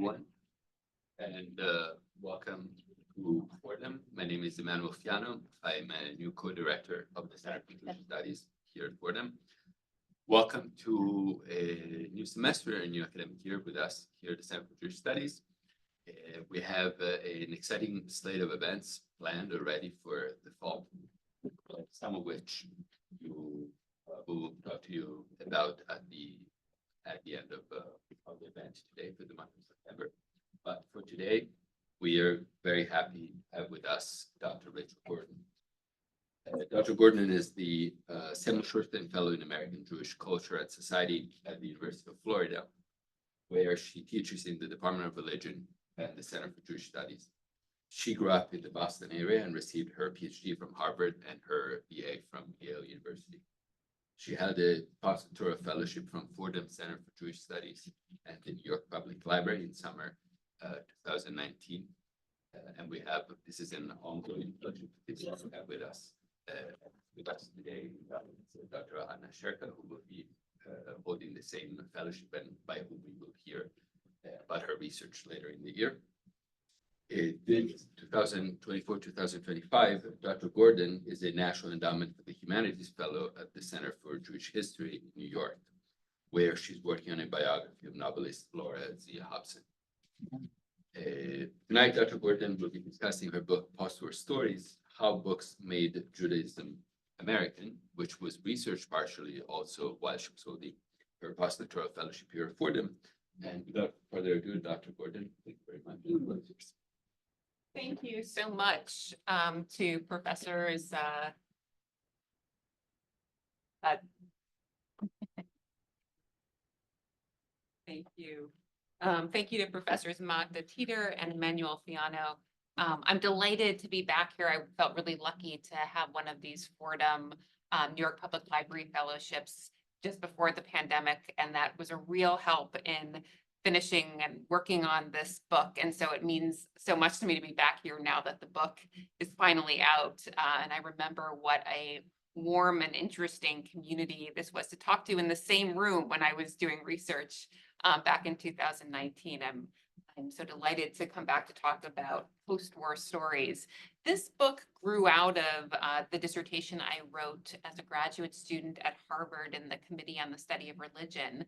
everyone, and welcome to Fordham. My name is Emmanuel Fiano. I'm a new co-director of the Center for Jewish Studies here at Fordham. Welcome to a new semester, a new academic year with us here at the Center for Jewish Studies. We have an exciting slate of events planned already for the fall, some of which we will talk to you about at the end of the event today for the month of September. But for today, we are very happy to have with us Dr. Rachel Gordan. Dr. Gordan is the Samuel Shorstein Fellow in American Jewish Culture and Society at the University of Florida, where she teaches in the Department of Religion and the Center for Jewish Studies. She grew up in the Boston area and received her PhD from Harvard and her BA from Yale University. She held a postdoctoral fellowship from Fordham Center for Jewish Studies and the New York Public Library in summer 2019. And this is an ongoing fellowship we have with us today, Dr. Anna Sherka, who will be holding the same fellowship and by whom we will hear about her research later in the year. In 2024-2025, Dr. Gordan is a National Endowment for the Humanities Fellow at the Center for Jewish History in New York, where she's working on a biography of novelist Laura Hobson. Tonight, Dr. Gordan will be discussing her book, Postwar Stories, How Books Made Judaism American, which was researched partially also while she was holding her postdoctoral fellowship here at Fordham. And without further ado, Dr. Gordan, thank you very much. Thank you so much to professors. Thank you. Thank you to Professors Magda Teeter and Emmanuel Fiano. I'm delighted to be back here. I felt really lucky to have one of these Fordham New York Public Library fellowships just before the pandemic, and that was a real help in finishing and working on this book. And so it means so much to me to be back here now that the book is finally out. And I remember what a warm and interesting community this was to talk to in the same room when I was doing research back in 2019. I'm so delighted to come back to talk about post-war stories. This book grew out of the dissertation I wrote as a graduate student at Harvard in the Committee on the Study of Religion.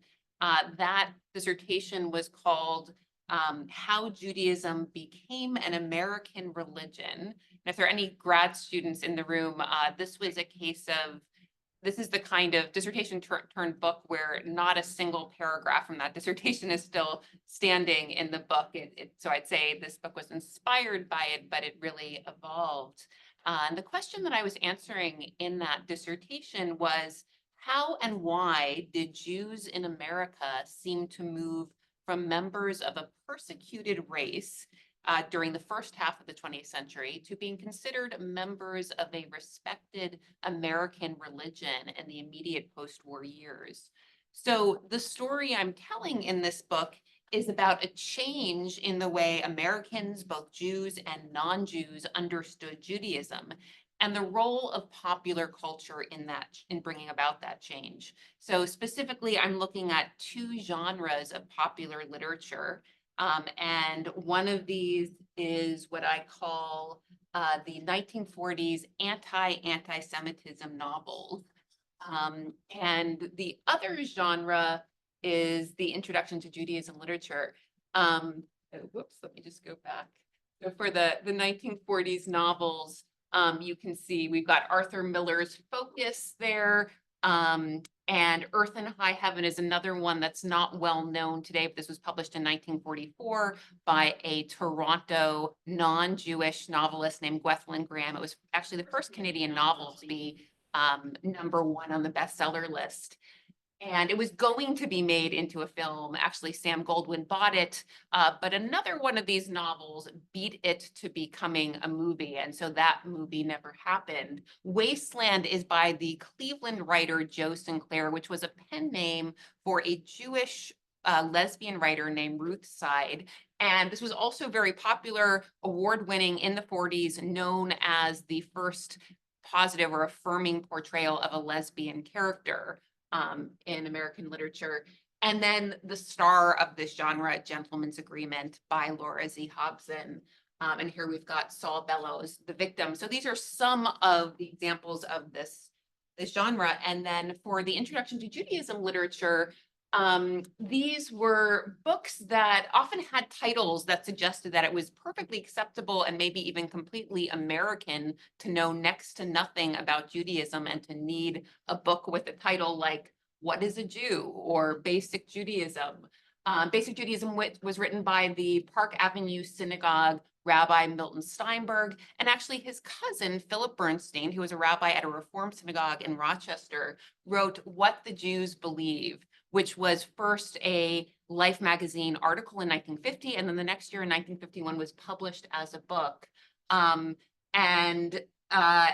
That dissertation was called How Judaism Became an American Religion. And if there are any grad students in the room, this was a case of, this is the kind of dissertation turned book where not a single paragraph from that dissertation is still standing in the book. So I'd say this book was inspired by it, but it really evolved. And the question that I was answering in that dissertation was, how and why did Jews in America seem to move from members of a persecuted race during the first half of the 20th century to being considered members of a respected American religion in the immediate post-war years? So the story I'm telling in this book is about a change in the way Americans, both Jews and non-Jews, understood Judaism, and the role of popular culture in bringing about that change. So specifically, I'm looking at two genres of popular literature. And one of these is what I call the 1940s anti-antisemitism novels. And the other genre is the introduction to Judaism literature. Whoops, let me just go back. So for the 1940s novels, you can see we've got Arthur Miller's Focus there, and Earth and High Heaven is another one that's not well known today, but this was published in 1944 by a Toronto non-Jewish novelist named Gwethlyn Graham. It was actually the first Canadian novel to be #1 on the bestseller list. And it was going to be made into a film. Actually, Sam Goldwyn bought it, but another one of these novels beat it to becoming a movie, and so that movie never happened. Wasteland is by the Cleveland writer Joe Sinclair, which was a pen name for a Jewish lesbian writer named Ruth Side. And this was also very popular, award-winning in the 40s, known as the first positive or affirming portrayal of a lesbian character in American literature. And then the star of this genre, Gentleman's Agreement by Laura Z. Hobson. And here we've got Saul Bellows, the victim. So these are some of the examples of this genre. And then for the Introduction to Judaism literature, these were books that often had titles that suggested that it was perfectly acceptable and maybe even completely American to know next to nothing about Judaism and to need a book with a title like What is a Jew or Basic Judaism. Basic Judaism was written by the Park Avenue Synagogue Rabbi Milton Steinberg, and actually his cousin, Philip Bernstein, who was a rabbi at a Reform synagogue in Rochester, wrote What the Jews Believe, which was first a Life magazine article in 1950, and then the next year in 1951 was published as a book.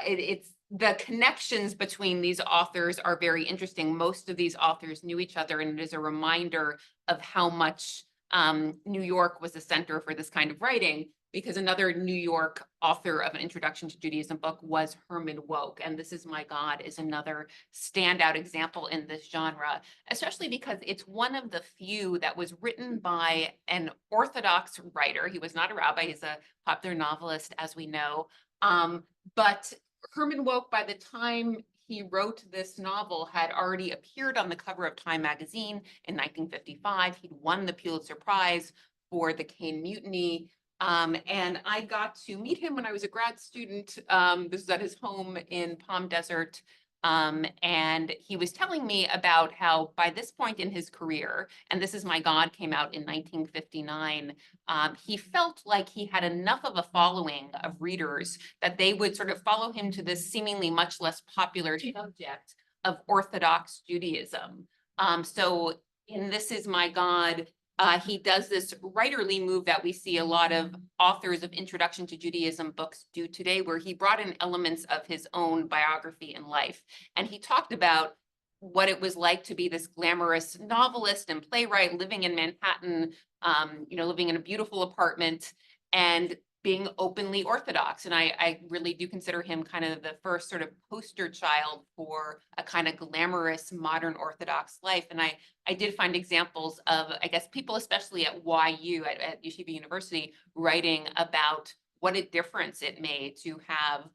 It's the connections between these authors are very interesting. Most of these authors knew each other, and it is a reminder of how much New York was the center for this kind of writing, because another New York author of an Introduction to Judaism book was Herman Wouk, and This Is My God is another standout example in this genre, especially because it's one of the few that was written by an Orthodox writer. He was not a rabbi, he's a popular novelist, as we know, but Herman Wouk, by the time he wrote this novel, had already appeared on the cover of Time magazine in 1955. He'd won the Pulitzer Prize for The Caine Mutiny. And I got to meet him when I was a grad student. This is at his home in Palm Desert. And he was telling me about how by this point in his career, and This Is My God came out in 1959, he felt like he had enough of a following of readers that they would sort of follow him to this seemingly much less popular subject of Orthodox Judaism. So in This Is My God, he does this writerly move that we see a lot of authors of Introduction to Judaism books do today, where he brought in elements of his own biography and life. And he talked about what it was like to be this glamorous novelist and playwright living in Manhattan, living in a beautiful apartment and being openly Orthodox. And I really do consider him kind of the first sort of poster child for a kind of glamorous modern Orthodox life. And I did find examples of, I guess, people, especially at YU, at Yeshiva University, writing about what a difference it made to have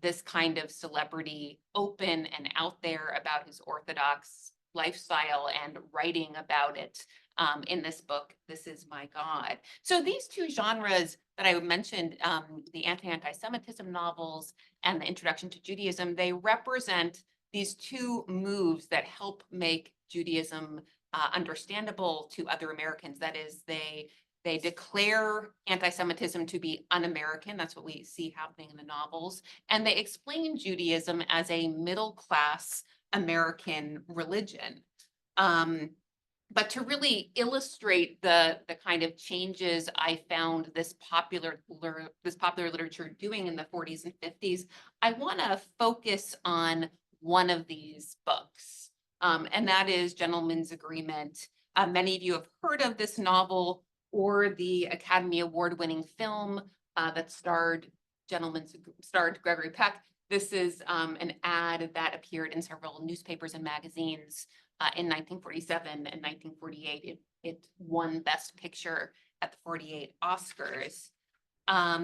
this kind of celebrity open and out there about his Orthodox lifestyle and writing about it in this book, This Is My God. So these two genres that I mentioned, the anti-antisemitism novels and the Introduction to Judaism, they represent these two moves that help make Judaism understandable to other Americans. That is, they declare anti-Semitism to be un-American. That's what we see happening in the novels. And they explain Judaism as a middle-class American religion. But to really illustrate the kind of changes I found this popular literature doing in the 40s and 50s, I want to focus on one of these books, and that is Gentleman's Agreement. Many of you have heard of this novel or the Academy Award-winning film that starred Gregory Peck. This is an ad that appeared in several newspapers and magazines in 1947 and 1948. It won Best Picture at the 48 Oscars.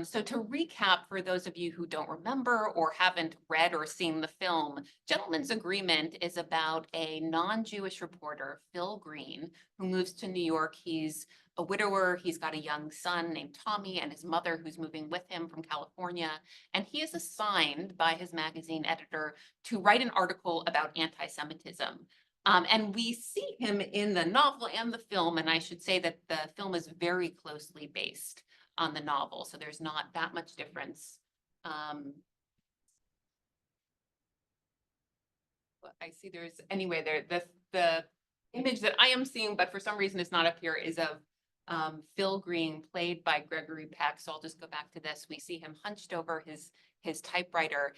So to recap, for those of you who don't remember or haven't read or seen the film, Gentleman's Agreement is about a non-Jewish reporter, Phil Green, who moves to New York. He's a widower. He's got a young son named Tommy and his mother who's moving with him from California. And he is assigned by his magazine editor to write an article about anti-Semitism. And we see him in the novel and the film, and I should say that the film is very closely based on the novel, so there's not that much difference. I see there's, anyway, the image that I am seeing, but for some reason it's not up here, is of Phil Green, played by Gregory Peck. So I'll just go back to this. We see him hunched over his typewriter.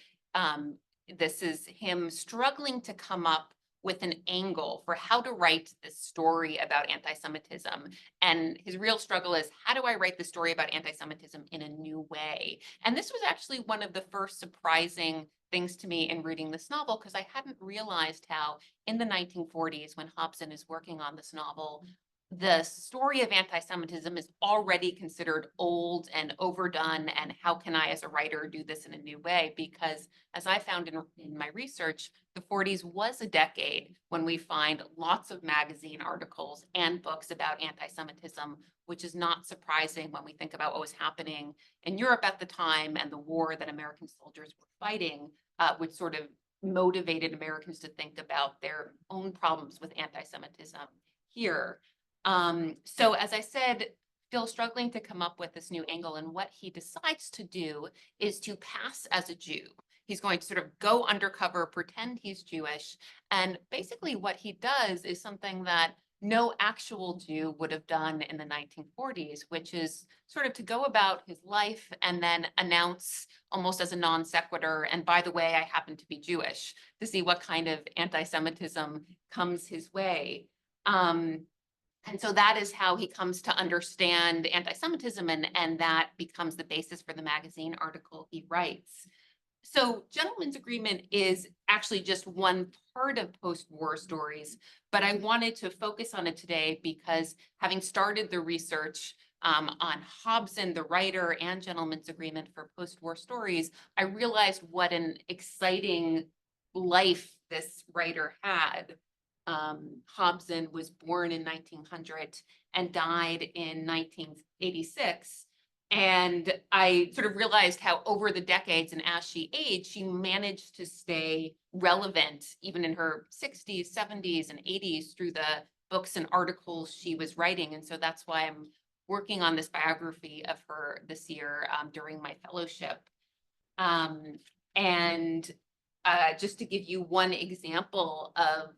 This is him struggling to come up with an angle for how to write this story about anti-Semitism. And his real struggle is, how do I write the story about anti-Semitism in a new way? And this was actually one of the first surprising things to me in reading this novel, because I hadn't realized how in the 1940s, when Hobson is working on this novel, the story of anti-Semitism is already considered old and overdone. And how can I, as a writer, do this in a new way? Because as I found in my research, the 40s was a decade when we find lots of magazine articles and books about anti-Semitism, which is not surprising when we think about what was happening in Europe at the time and the war that American soldiers were fighting, which sort of motivated Americans to think about their own problems with anti-Semitism here. So as I said, Phil's struggling to come up with this new angle, and what he decides to do is to pass as a Jew. He's going to sort of go undercover, pretend he's Jewish, and basically what he does is something that no actual Jew would have done in the 1940s, which is sort of to go about his life and then announce almost as a non sequitur, and by the way, I happen to be Jewish, to see what kind of anti-Semitism comes his way. And so that is how he comes to understand anti-Semitism, and that becomes the basis for the magazine article he writes. So Gentleman's Agreement is actually just one part of post-war stories, but I wanted to focus on it today because, having started the research on Hobson, the writer, and Gentleman's Agreement for post-war stories, I realized what an exciting life this writer had. Hobson was born in 1900 and died in 1986. And I sort of realized how over the decades and as she aged, she managed to stay relevant even in her 60s, 70s, and 80s through the books and articles she was writing. And so that's why I'm working on this biography of her this year during my fellowship. Just to give you one example of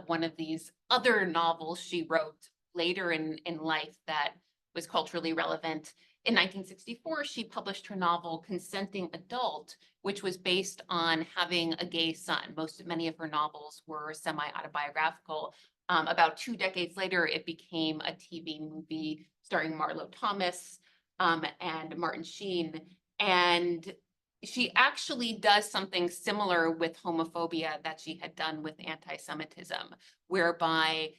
one of these other novels she wrote later in life that was culturally relevant. In 1964, she published her novel Consenting Adult, which was based on having a gay son. Many of her novels were semi-autobiographical. About 2 decades later, it became a TV movie starring Marlo Thomas and Martin Sheen. And she actually does something similar with homophobia that she had done with anti-Semitism, whereby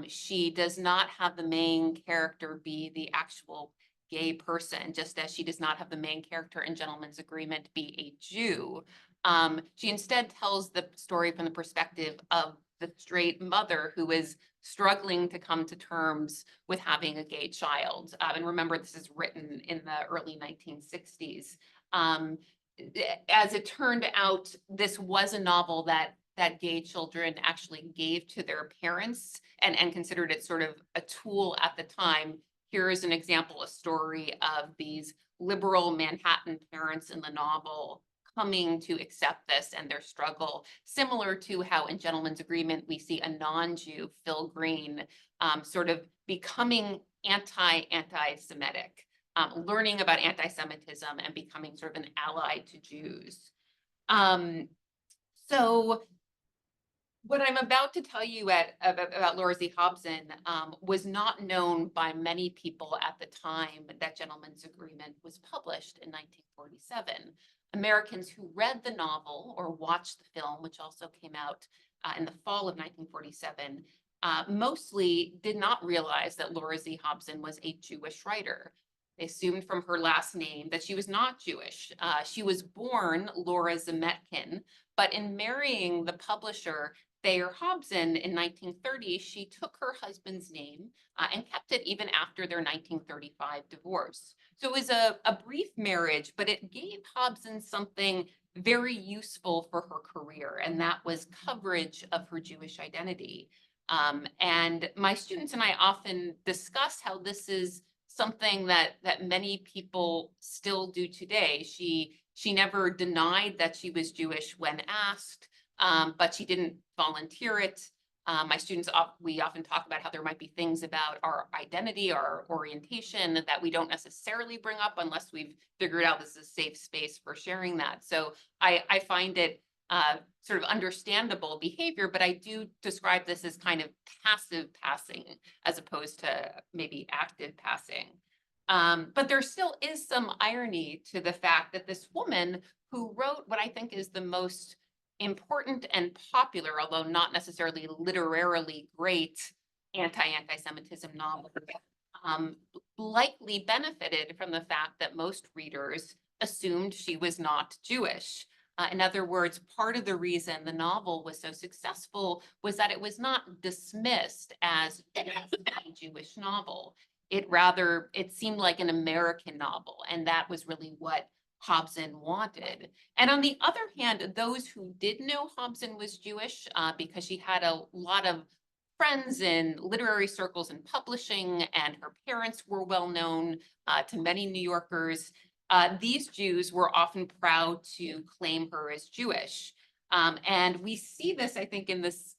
she does not have the main character be the actual gay person, just as she does not have the main character in Gentleman's Agreement be a Jew. She instead tells the story from the perspective of the straight mother who is struggling to come to terms with having a gay child. And remember, this is written in the early 1960s. As it turned out, this was a novel that gay children actually gave to their parents and considered it sort of a tool at the time. Here is an example, a story of these liberal Manhattan parents in the novel coming to accept this and their struggle, similar to how in Gentleman's Agreement we see a non-Jew, Phil Green, sort of becoming anti-Semitic. Learning about anti-Semitism and becoming sort of an ally to Jews. So what I'm about to tell you about Laura Z. Hobson was not known by many people at the time that Gentleman's Agreement was published in 1947. Americans who read the novel or watched the film, which also came out in the fall of 1947, mostly did not realize that Laura Z. Hobson was a Jewish writer. They assumed from her last name that she was not Jewish. She was born Laura Zemetkin, but in marrying the publisher Thayer Hobson in 1930, she took her husband's name and kept it even after their 1935 divorce. So it was a brief marriage, but it gave Hobson something very useful for her career, and that was coverage of her Jewish identity. And my students and I often discuss how this is something that many people still do today. She never denied that she was Jewish when asked, but she didn't volunteer it. My students, we often talk about how there might be things about our identity, our orientation that we don't necessarily bring up unless we've figured out this is a safe space for sharing that. So I find it sort of understandable behavior, but I do describe this as kind of passive passing as opposed to maybe active passing. But there still is some irony to the fact that this woman who wrote what I think is the most important and popular, although not necessarily literarily great, anti-Semitism novel, likely benefited from the fact that most readers assumed she was not Jewish. In other words, part of the reason the novel was so successful was that it was not dismissed as a Jewish novel. It seemed like an American novel, and that was really what Hobson wanted. And on the other hand, those who did know Hobson was Jewish, because she had a lot of friends in literary circles and publishing, and her parents were well known to many New Yorkers, these Jews were often proud to claim her as Jewish. And we see this, I think, in this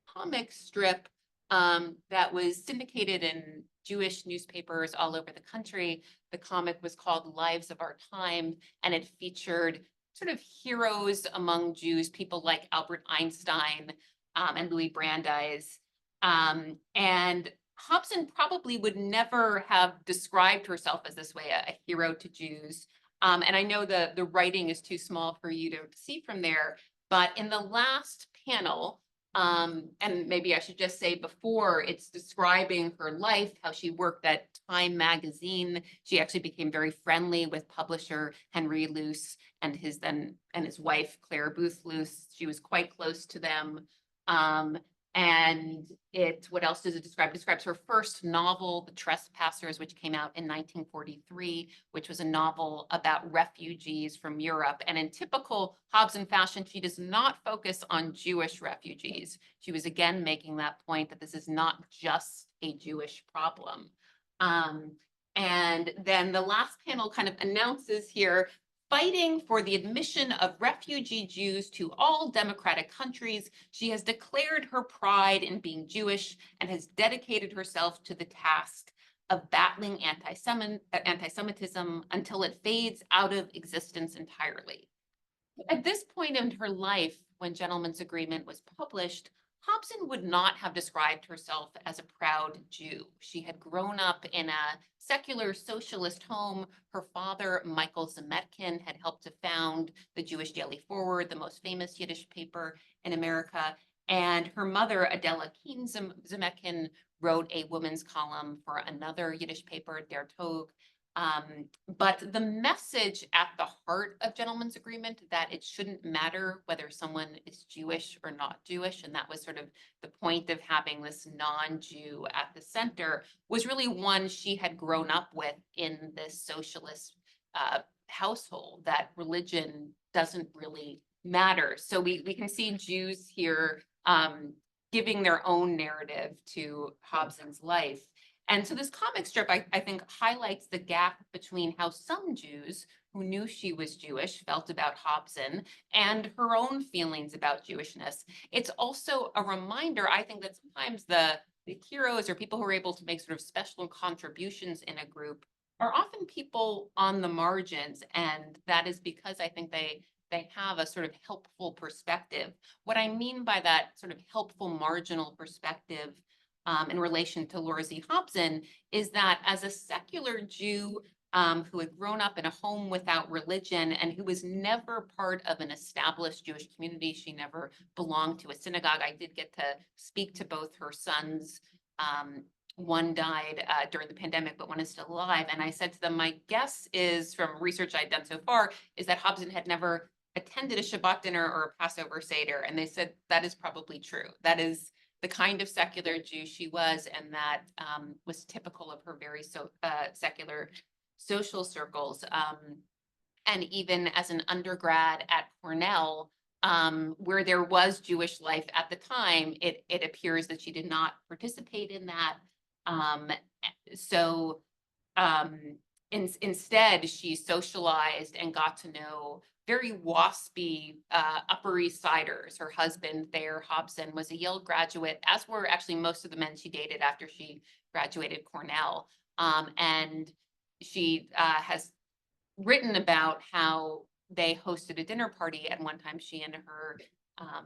comic strip that was syndicated in Jewish newspapers all over the country. The comic was called Lives of Our Time, and it featured sort of heroes among Jews, people like Albert Einstein and Louis Brandeis. And Hobson probably would never have described herself as this way, a hero to Jews. And I know the writing is too small for you to see from there, but in the last panel, and maybe I should just say before, it's describing her life, how she worked at Time magazine. She actually became very friendly with publisher Henry Luce and his wife, Claire Booth Luce. She was quite close to them. And what else does it describe? It describes her first novel, The Trespassers, which came out in 1943, which was a novel about refugees from Europe. And in typical Hobson fashion, she does not focus on Jewish refugees. She was again making that point that this is not just a Jewish problem. And then the last panel kind of announces here, fighting for the admission of refugee Jews to all democratic countries, she has declared her pride in being Jewish and has dedicated herself to the task of battling anti-Semitism until it fades out of existence entirely. At this point in her life, when Gentleman's Agreement was published, Hobson would not have described herself as a proud Jew. She had grown up in a secular socialist home. Her father, Michael Zemetkin, had helped to found the Jewish Daily Forward, the most famous Yiddish paper in America. And her mother, Adela Keen Zemetkin, wrote a women's column for another Yiddish paper, Der Tog. But the message at the heart of Gentleman's Agreement, that it shouldn't matter whether someone is Jewish or not Jewish, and that was sort of the point of having this non-Jew at the center, was really one she had grown up with in this socialist household, that religion doesn't really matter. So we can see Jews here giving their own narrative to Hobson's life. And so this comic strip, I think, highlights the gap between how some Jews who knew she was Jewish felt about Hobson and her own feelings about Jewishness. It's also a reminder, I think, that sometimes the heroes or people who are able to make sort of special contributions in a group are often people on the margins. And that is because I think they have a sort of helpful perspective. What I mean by that sort of helpful marginal perspective in relation to Laura Z. Hobson is that as a secular Jew who had grown up in a home without religion and who was never part of an established Jewish community, she never belonged to a synagogue. I did get to speak to both her sons. One died during the pandemic, but one is still alive. And I said to them, my guess is, from research I'd done so far, is that Hobson had never attended a Shabbat dinner or a Passover Seder. And they said that is probably true. That is the kind of secular Jew she was, and that was typical of her very secular social circles. And even as an undergrad at Cornell, where there was Jewish life at the time, it appears that she did not participate in that. Instead, she socialized and got to know very waspy Upper East Siders. Her husband there, Hobson, was a Yale graduate, as were actually most of the men she dated after she graduated Cornell. And she has written about how they hosted a dinner party, and one time she and her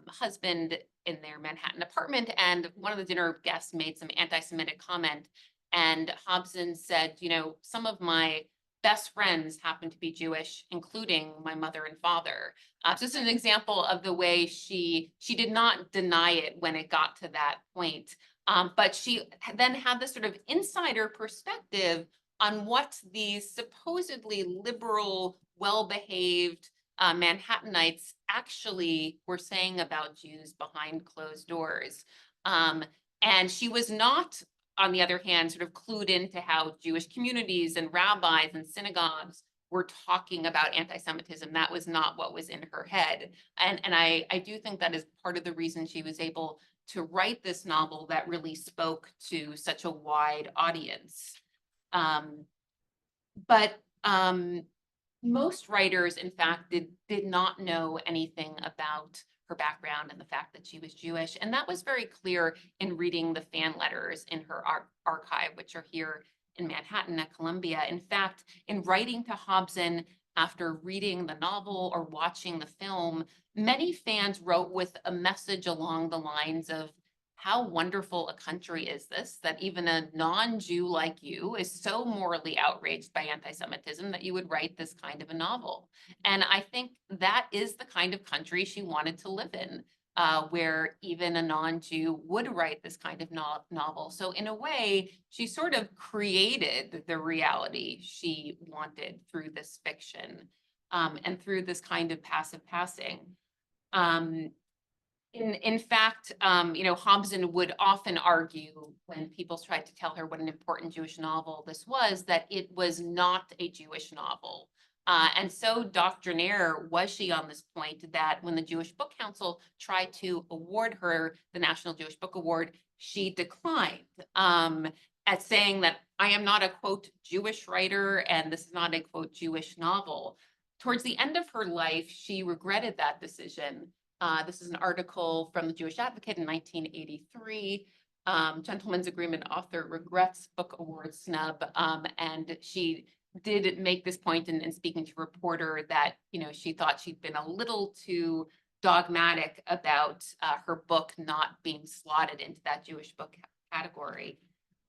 husband in their Manhattan apartment, and one of the dinner guests made some anti-Semitic comment, and Hobson said, you know, some of my best friends happen to be Jewish, including my mother and father. So this is an example of the way she did not deny it when it got to that point. But she then had this sort of insider perspective on what these supposedly liberal, well-behaved Manhattanites actually were saying about Jews behind closed doors. And she was not, on the other hand, sort of clued into how Jewish communities and rabbis and synagogues were talking about anti-Semitism. That was not what was in her head. And I do think that is part of the reason she was able to write this novel that really spoke to such a wide audience. But most writers, in fact, did not know anything about her background and the fact that she was Jewish. And that was very clear in reading the fan letters in her archive, which are here in Manhattan at Columbia. In fact, in writing to Hobson after reading the novel or watching the film, many fans wrote with a message along the lines of, how wonderful a country is this, that even a non-Jew like you is so morally outraged by anti-Semitism that you would write this kind of a novel. And I think that is the kind of country she wanted to live in, where even a non-Jew would write this kind of novel. So in a way, she sort of created the reality she wanted through this fiction, and through this kind of passive passing. In fact, you know, Hobson would often argue when people tried to tell her what an important Jewish novel this was, that it was not a Jewish novel. And so doctrinaire was she on this point that when the Jewish Book Council tried to award her the National Jewish Book Award, she declined, at saying that I am not a, quote, Jewish writer, and this is not a, quote, Jewish novel. Towards the end of her life, she regretted that decision. This is an article from the Jewish Advocate in 1983. Gentleman's Agreement author regrets book award snub. And she did make this point in speaking to a reporter that, you know, she thought she'd been a little too dogmatic about her book not being slotted into that Jewish book category.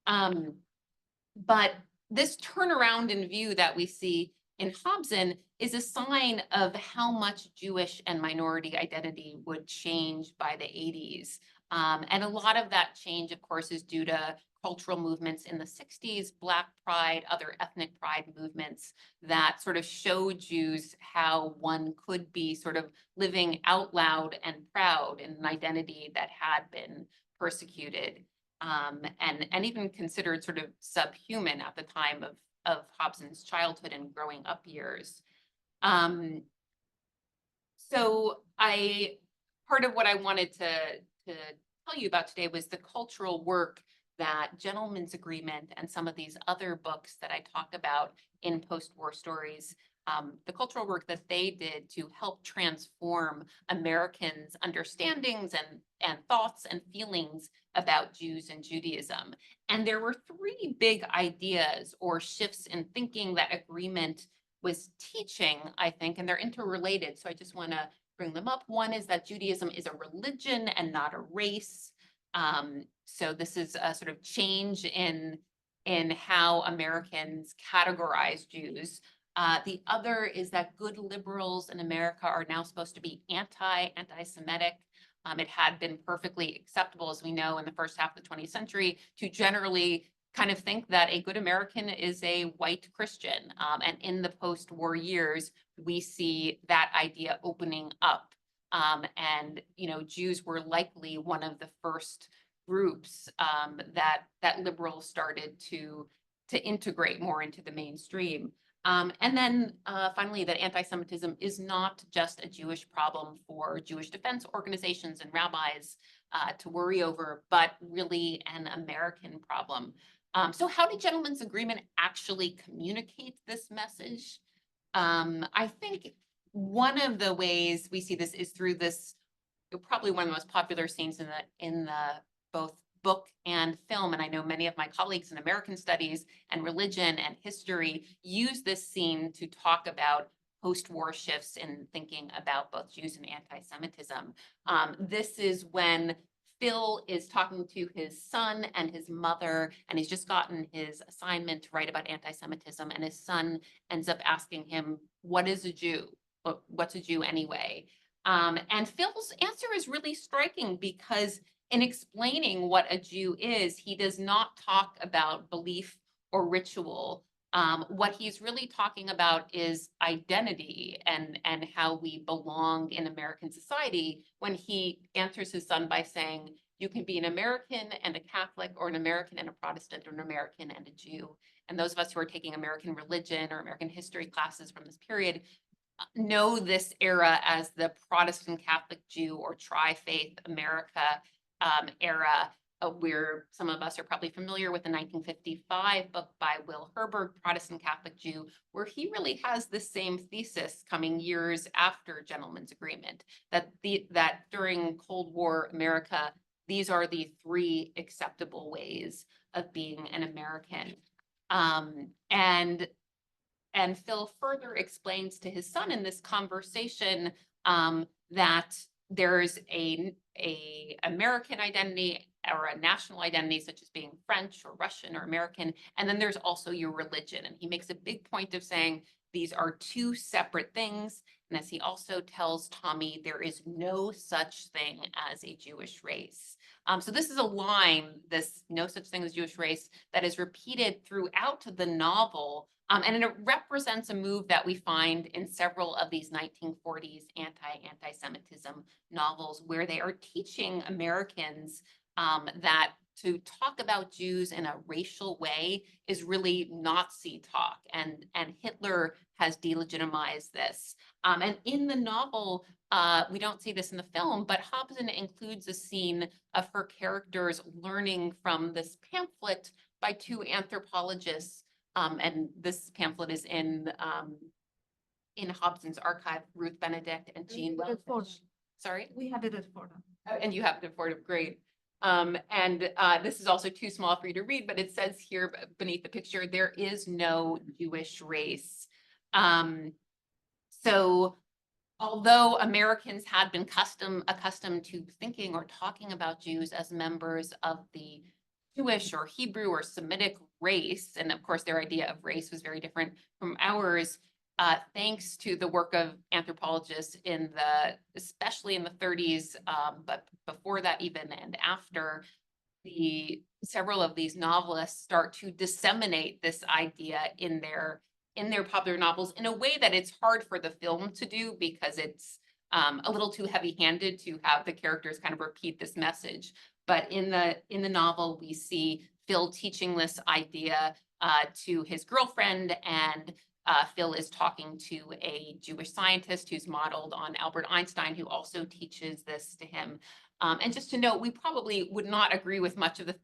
But this turnaround in view that we see in Hobson is a sign of how much Jewish and minority identity would change by the 80s. And a lot of that change, of course, is due to cultural movements in the 60s, Black Pride, other ethnic pride movements that sort of show Jews how one could be sort of living out loud and proud in an identity that had been persecuted, and even considered sort of subhuman at the time of Hobson's childhood and growing up years. So part of what I wanted to tell you about today was the cultural work that Gentleman's Agreement and some of these other books that I talked about in Postwar Stories, the cultural work that they did to help transform Americans' understandings and thoughts and feelings about Jews and Judaism. And there were three big ideas or shifts in thinking that Agreement was teaching, I think, and they're interrelated. So I just want to bring them up. One is that Judaism is a religion and not a race. So this is a sort of change in how Americans categorize Jews. The other is that good liberals in America are now supposed to be anti-Semitic. It had been perfectly acceptable, as we know, in the first half of the 20th century to generally kind of think that a good American is a white Christian. And in the post-war years, we see that idea opening up. And, you know, Jews were likely one of the first groups that liberals started to integrate more into the mainstream. And then finally, that anti-Semitism is not just a Jewish problem for Jewish defense organizations and rabbis to worry over, but really an American problem. So how did Gentleman's Agreement actually communicate this message? I think one of the ways we see this is through this, probably one of the most popular scenes in the both book and film. And I know many of my colleagues in American studies and religion and history use this scene to talk about post-war shifts in thinking about both Jews and anti-Semitism. This is when Phil is talking to his son and his mother, and he's just gotten his assignment to write about anti-Semitism, and his son ends up asking him, what is a Jew? What's a Jew anyway? And Phil's answer is really striking because in explaining what a Jew is, he does not talk about belief or ritual. What he's really talking about is identity and how we belong in American society, when he answers his son by saying, you can be an American and a Catholic, or an American and a Protestant, or an American and a Jew. And those of us who are taking American religion or American history classes from this period know this era as the Protestant Catholic Jew or tri-faith America era, where some of us are probably familiar with the 1955 book by Will Herberg, Protestant Catholic Jew, where he really has the same thesis coming years after Gentleman's Agreement, that during Cold War America, these are the three acceptable ways of being an American. And Phil further explains to his son in this conversation that there's a American identity or a national identity, such as being French or Russian or American, and then there's also your religion. And he makes a big point of saying these are two separate things. And as he also tells Tommy, there is no such thing as a Jewish race. So this is a line, this no such thing as Jewish race, that is repeated throughout the novel. And it represents a move that we find in several of these 1940s anti-Semitism novels, where they are teaching Americans that to talk about Jews in a racial way is really Nazi talk, and Hitler has delegitimized this. And in the novel, we don't see this in the film, but Hobson includes a scene of her characters learning from this pamphlet by two anthropologists. And this pamphlet is in Hobson's archive, Ruth Benedict and Jean Welch. Sorry? We had it at Fordham. And you have it at Fordham, great. This is also too small for you to read, but it says here beneath the picture, there is no Jewish race. So although Americans had been accustomed to thinking or talking about Jews as members of the Jewish or Hebrew or Semitic race, and of course their idea of race was very different from ours, thanks to the work of anthropologists especially in the 30s, but before that even and after, several of these novelists start to disseminate this idea in their popular novels in a way that it's hard for the film to do, because it's a little too heavy-handed to have the characters kind of repeat this message. But in the novel, we see Phil teaching this idea to his girlfriend, and Phil is talking to a Jewish scientist who's modeled on Albert Einstein, who also teaches this to him. And just to note, we probably would not agree with much of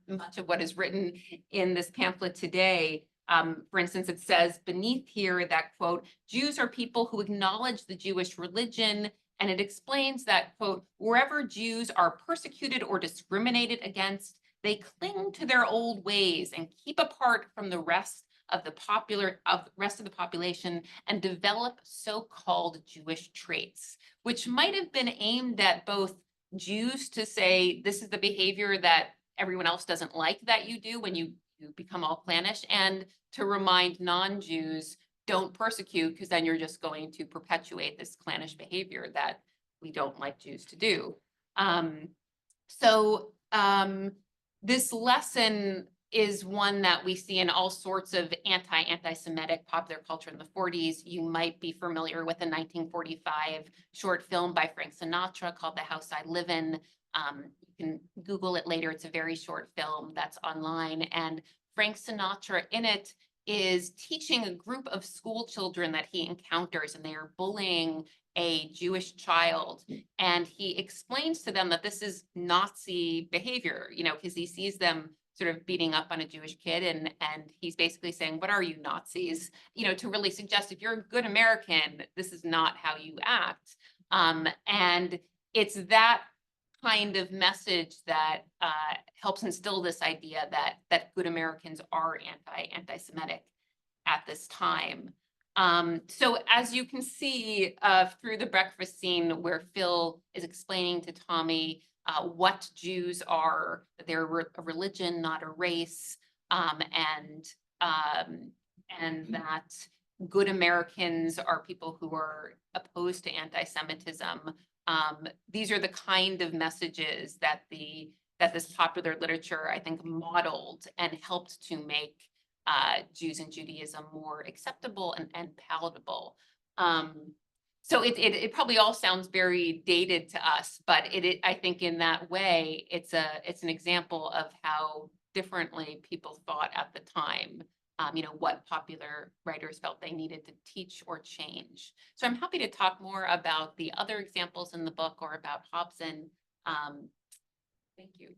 what is written in this pamphlet today. For instance, it says beneath here that, quote, Jews are people who acknowledge the Jewish religion. And it explains that, quote, wherever Jews are persecuted or discriminated against, they cling to their old ways and keep apart from the rest of the population and develop so-called Jewish traits, which might have been aimed at both Jews to say, this is the behavior that everyone else doesn't like that you do when you become all clannish, and to remind non-Jews, don't persecute, because then you're just going to perpetuate this clannish behavior that we don't like Jews to do. This lesson is one that we see in all sorts of anti-Semitic popular culture in the 40s. You might be familiar with a 1945 short film by Frank Sinatra called The House I Live In. You can Google it later. It's a very short film that's online. And Frank Sinatra in it is teaching a group of school children that he encounters, and they are bullying a Jewish child. And he explains to them that this is Nazi behavior, because he sees them sort of beating up on a Jewish kid. And he's basically saying, what are you, Nazis? To really suggest, if you're a good American, this is not how you act. And it's that kind of message that helps instill this idea that good Americans are anti-Semitic at this time. So as you can see through the breakfast scene where Phil is explaining to Tommy what Jews are, that they're a religion, not a race, and that good Americans are people who are opposed to anti-Semitism. These are the kind of messages that this popular literature, I think, modeled and helped to make Jews and Judaism more acceptable and palatable. So it probably all sounds very dated to us, but I think in that way, it's an example of how differently people thought at the time. What popular writers felt they needed to teach or change. So I'm happy to talk more about the other examples in the book or about Hobson. Thank you.